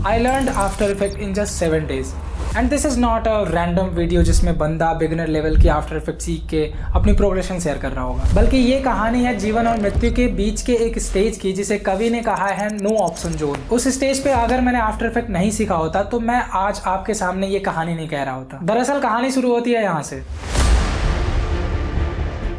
I learned After Effects in just 7 days. And this is not a random video जिसमें बंदा beginner level की after effect सीख के अपनी प्रोग्रेशन शेयर कर रहा होगा, बल्कि ये कहानी है जीवन और मृत्यु के बीच के एक स्टेज की जिसे कवि ने कहा है नो ऑप्शन जोन। उस स्टेज पे अगर मैंने आफ्टर इफेक्ट नहीं सीखा होता तो मैं आज आपके सामने ये कहानी नहीं कह रहा होता। दरअसल कहानी शुरू होती है यहाँ से।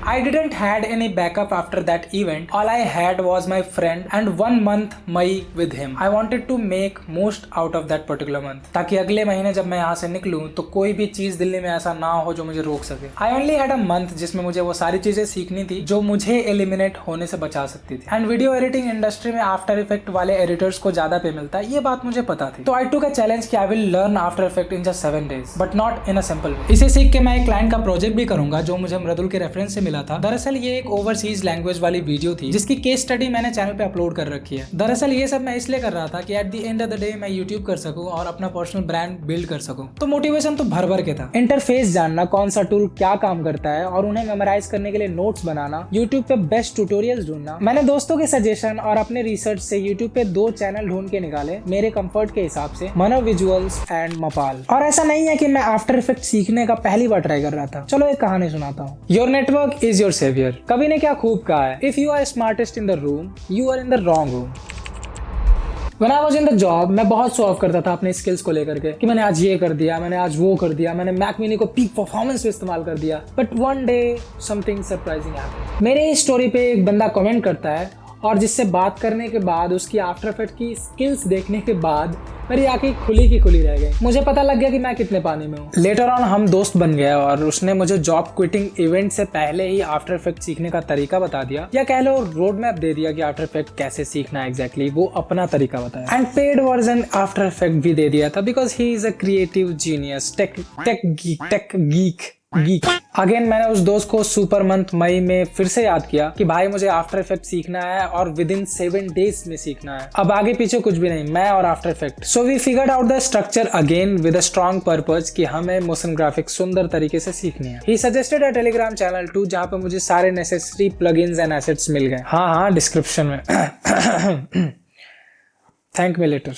I didn't had any backup after that event. All I had was my friend and 1 month May with him. I wanted to make most out of that particular month. ताकि अगले महीने जब मैं यहाँ से निकलूँ तो कोई भी चीज़ दिल्ली में ऐसा ना हो जो मुझे रोक सके। I only had a month जिसमें मुझे वो सारी चीज़ें सीखनी थी जो मुझे एलिमिनेट होने से बचा सकती थी। एंड वीडियो एडिटिंग इंडस्ट्री में आफ्टर इफेक्ट वाले एडिटर्स को ज़्यादा पे मिलता है, ये बात मुझे पता थी। तो I took a challenge कि I will learn after effect in just 7 days, but not in a simple way. इसे सीख के मैं एक क्लाइंट का प्रोजेक्ट भी करूंगा जो मुझे मृदुल के रेफरेंस से मिला था। दरअसल ये एक ओवरसीज लैंग्वेज वाली वीडियो थी जिसकी केस स्टडी मैंने चैनल पे अपलोड कर रखी है। दरअसल ये सब मैं इसलिए कर रहा था कि at the end of the day मैं यूट्यूब कर सकूं और अपना पर्सनल ब्रांड बिल्ड कर सकूं। तो मोटिवेशन तो भर भर के था। इंटरफेस जानना, कौन सा टूल क्या काम करता है और उन्हें मेमोराइज करने के लिए नोट्स बनाना, यूट्यूब पे बेस्ट ट्यूटोरियल्स ढूंढना। मैंने दोस्तों के सजेशन और अपने रिसर्च से यूट्यूब पे 2 चैनल ढूंढ के निकाले मेरे कंफर्ट के हिसाब से, मनव विजुअल्स एंड मपाल। और ऐसा नहीं है कि मैं आफ्टर इफेक्ट सीखने का पहली बार ट्राई कर रहा था। चलो एक कहानी सुनाता हूँ। Your network is your saviour. कवि ने क्या खूब कहा है, if you are smartest in the room you are in the wrong room. When I was in the job, मैं बहुत शो ऑफ करता था अपने स्किल्स को लेकर के कि मैंने आज ये कर दिया, मैंने आज वो कर दिया, मैंने मैक मिनी को पीक परफॉर्मेंस में इस्तेमाल कर दिया। But one day something surprising happened. मेरे इस स्टोरी पे एक बंदा कमेंट करता है और जिससे बात करने के बाद, उसकी आफ्टर इफेक्ट की स्किल्स देखने के बाद मेरी आंखें खुली की खुली रह गई। मुझे पता लग गया कि मैं कितने पानी में हूँ। लेटर ऑन हम दोस्त बन गए और उसने मुझे जॉब क्विटिंग इवेंट से पहले ही आफ्टर इफेक्ट सीखने का तरीका बता दिया, या कह लो रोड मैप दे दिया कि आफ्टर इफेक्ट कैसे सीखना है एग्जैक्टली, वो अपना तरीका बताया। And paid version after effect भी दे दिया था because he is a creative genius, tech geek. Again मैंने उस दोस्त को सुपर मंथ मई में फिर से याद किया कि भाई मुझे आफ्टर इफेक्ट सीखना है और विद इन 7 डेज में सीखना है। अब आगे पीछे कुछ भी नहीं, मैं और after effect. So we figured out the structure again with a strong purpose कि हमें मोशन ग्राफिक्स सुंदर तरीके से सीखनी है। He suggested a Telegram channel to जहाँ पे मुझे सारे नेसेसरी प्लगइन्स एंड एसेट्स मिल गए। हाँ डिस्क्रिप्शन में। Thank me later.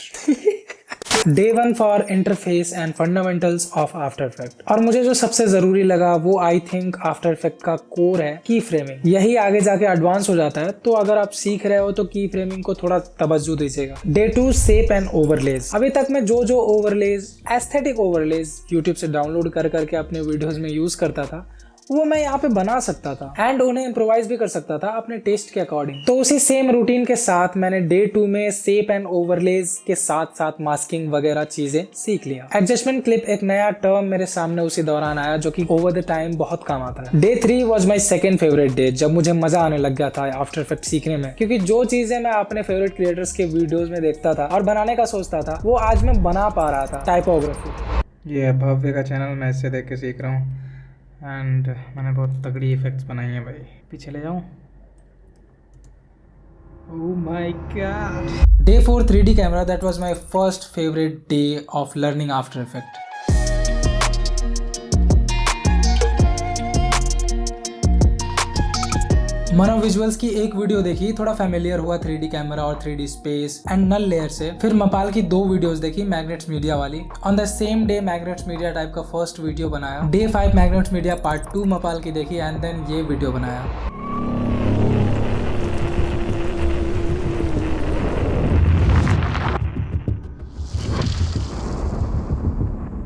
Day 1 for interface and fundamentals of after effect. और मुझे जो सबसे जरूरी लगा वो आई थिंक आफ्टर इफेक्ट का कोर है की फ्रेमिंग। यही आगे जाके एडवांस हो जाता है, तो अगर आप सीख रहे हो तो की फ्रेमिंग को थोड़ा तवज्जो दीजिएगा। Day 2 shape and overlays. अभी तक मैं जो ओवरलेज, एस्थेटिक ओवरलेज यूट्यूब से डाउनलोड कर करके अपने वीडियोज में यूज करता था वो मैं यहाँ पे बना सकता था एंड उन्हें इम्प्रोवाइज भी कर सकता था अपने टेस्ट के अकॉर्डिंग। तो उसी सेम रूटीन के साथ मैंने Day 2 में शेप एंड ओवरलेज के साथ साथ मास्किंग वगैरह चीजें सीख लिया। एडजस्टमेंट क्लिप एक नया टर्म मेरे सामने उसी दौरान आया जो कि ओवर द टाइम बहुत काम आता है। Day 3 was my second favourite day, जब मुझे मजा आने लग गया था आफ्टर इफेक्ट सीखने में, क्योंकि जो चीजें मैं अपने फेवरेट क्रिएटर्स के वीडियोज में देखता था और बनाने का सोचता था वो आज मैं बना पा रहा था। टाइपोग्राफी। ये भव्य का चैनल मैं इससे देख के सीख रहा हूँ एंड मैंने बहुत तगड़ी इफेक्ट्स बनाई हैं भाई। पीछे ले जाऊँ। Oh my god. Day 4 3D camera, that was my first favourite day of learning After Effect. Manav visuals की एक वीडियो देखी, थोड़ा फैमिलियर हुआ 3D कैमरा और 3D space and null layer से। फिर मपाल की 2 वीडियोस देखी, मैग्नेट्स मीडिया वाली। On the same day magnets media type का फर्स्ट वीडियो बनाया। Day 5 मैग्नेट्स मीडिया पार्ट 2 मपाल की देखी एंड देन ये वीडियो बनाया।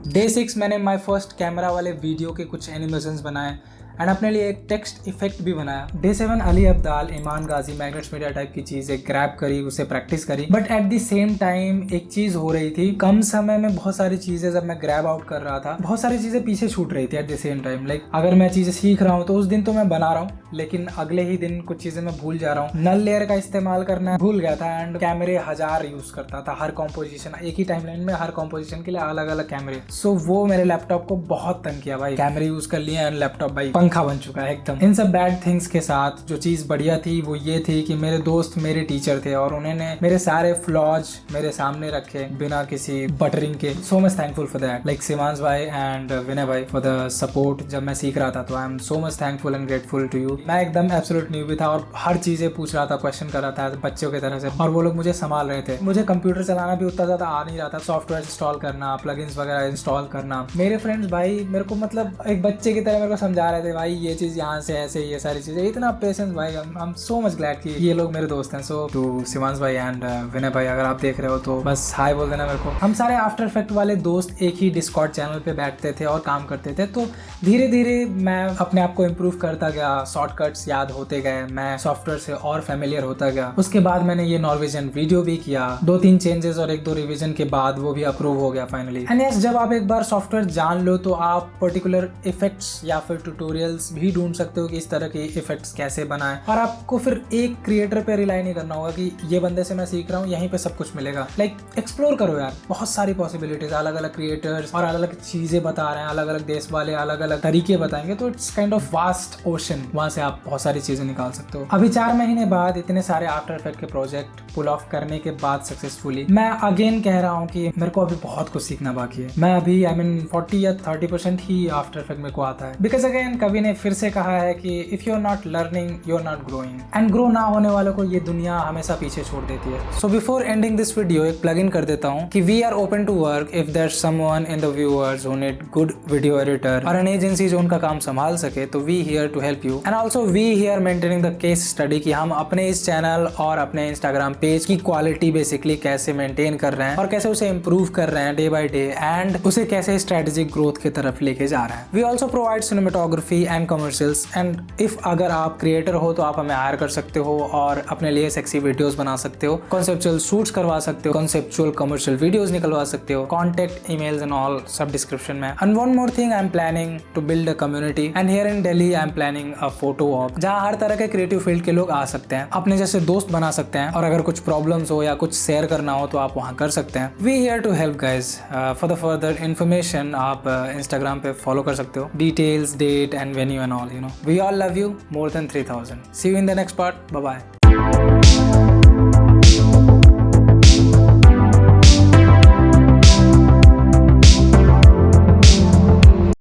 Day 6 मैंने माय फर्स्ट कैमरा वाले वीडियो के कुछ एनिमेशंस बनाए एंड अपने लिए एक टेक्स्ट इफेक्ट भी बनाया। Day 7 अली अब्दाल, ईमान गाजी, मैग्नेट्स मीडिया टाइप की चीजें ग्रैब करी, उसे प्रैक्टिस करी। But at the same time एक चीज हो रही थी, कम समय में बहुत सारी चीजें जब मैं ग्रैब आउट कर रहा था, बहुत सारी चीजें पीछे छूट रही थी at the same time. Like अगर मैं चीजें सीख रहा हूँ तो उस दिन तो मैं बना रहा हूँ, लेकिन अगले ही दिन कुछ चीजें मैं भूल जा रहा हूँ। नल लेयर का इस्तेमाल करना भूल गया था एंड कैमरे 1000 यूज करता था हर कॉम्पोजिशन, एक ही टाइमलाइन में हर कॉम्पोजिशन के लिए अलग अलग कैमरे। सो वो मेरे लैपटॉप को बहुत तंग किया भाई। कैमरे यूज कर लिए एंड लैपटॉप भाई पंखा बन चुका है एकदम। इन सब बैड थिंग्स के साथ जो चीज बढ़िया थी वो ये थी कि मेरे दोस्त मेरे टीचर थे और उन्होंने मेरे सारे फ्लॉज मेरे सामने रखे बिना किसी बटरिंग के। So much thankful for that, like Simansh भाई एंड विनय भाई फॉर द सपोर्ट जब मैं सीख रहा था। तो I am so much thankful and grateful to you. मैं एकदम एब्सोल्यूट न्यूबी था और हर चीजें पूछ रहा था, क्वेश्चन कर रहा था बच्चों की तरह से, और वो लोग मुझे संभाल रहे थे। मुझे कंप्यूटर चलाना भी उतना ज्यादा आ नहीं रहा था, सॉफ्टवेयर इंस्टॉल करना, प्लगइन्स वगैरह इंस्टॉल करना। मेरे फ्रेंड्स भाई मेरे को मतलब एक बच्चे की तरह मेरे को समझा रहे थे, भाई ये चीज यहाँ से ऐसे, ये सारी चीजें, इतना पेशेंस भाई। आई एम सो मच ग्लैड कि ये लोग मेरे दोस्त हैं। सो टू सिमांश भाई एंड विनय भाई, अगर आप देख रहे हो तो बस हाय बोल देना मेरे को। हम सारे आफ्टर इफेक्ट वाले दोस्त एक ही डिस्कॉर्ड चैनल पे बैठते थे और काम करते थे। तो धीरे धीरे मैं अपने आप को इम्प्रूव करता गया, शॉर्टकट्स याद होते गए, मैं सॉफ्टवेयर से और फेमिलियर होता गया। उसके बाद मैंने ये नॉर्वेजियन वीडियो भी किया, 2-3 चेंजेस और 1-2 रिवीजन के बाद वो भी अप्रूव हो गया फाइनली। एंड यस, जब आप एक बार सॉफ्टवेयर जान लो तो आप पर्टिकुलर इफेक्ट्स या फिर ट्यूटोरियल्स भी ढूंढ सकते हो कि इस तरह के इफेक्ट्स कैसे बनाएं। और आपको फिर एक क्रिएटर पे रिलाई नहीं करना होगा कि ये बंदे से मैं सीख रहा हूँ, यहीं पे सब कुछ मिलेगा। लाइक एक्सप्लोर करो यार, बहुत सारी पॉसिबिलिटीज, अलग अलग क्रिएटर्स और अलग अलग चीजें बता रहे हैं, अलग अलग देश वाले अलग अलग तरीके बताएंगे। तो it's kind of vast ocean, वहां से आप बहुत सारी चीजें निकाल सकते हो। अभी 4 महीने बाद इतने सारे आफ्टर इफेक्ट के प्रोजेक्ट पुल ऑफ करने के बाद सक्सेसफुली, मैं अगेन कह रहा हूँ कि मेरे को अभी बहुत कुछ सीखना बाकी है। मैं अभी 40 या 30% ही आफ्टर इफेक्ट मेरे को आता है। बिकॉज अगेन कवि ने फिर से कहा है कि if you are not learning you are not growing, and grow ना होने वालों को ये दुनिया हमेशा पीछे छोड़ देती है। So before ending this video एक प्लग इन कर देता हूँ कि we are open to work if there someone in the viewers who need good video editor और एन एजेंसी जो उनका काम संभाल सके, तो we here to help you. And also we here maintaining the case study कि हम अपने इस चैनल और अपने इंस्टाग्राम पेज की क्वालिटी बेसिकली कैसे मेंटेन कर रहे हैं और कैसे उसे इंप्रूव कर रहे हैं डे बाय डे, एंड उसे कैसे स्ट्रेटेजिक ग्रोथ की तरफ लेके जा रहे हैं। We also provide cinematography and commercials, and if अगर आप क्रिएटर हो तो आप हमें हायर कर सकते हो और अपने लिए सेक्सी वीडियोस बना सकते हो, कॉन्सेप्चुअल शूट्स करवा सकते हो, कॉन्सेप्चुअल कमर्शियल वीडियोस निकलवा सकते हो। कॉन्टेक्ट ईमेल्स एंड ऑल सब डिस्क्रिप्शन में। And one more thing, I am planning to build a community and here in Delhi I am planning a photo walk जहाँ हर तरह के क्रिएटिव फील्ड के लोग आ सकते हैं, अपने जैसे दोस्त बना सकते हैं, और अगर कुछ प्रॉब्लम्स हो या कुछ शेयर करना हो तो आप वहाँ कर सकते हैं। We here to help guys. For the further information आप इंस्टाग्राम पे फॉलो कर सकते हो, details, date and venue and all, you know. We all love you more than 3000. See you in the next part. Bye bye.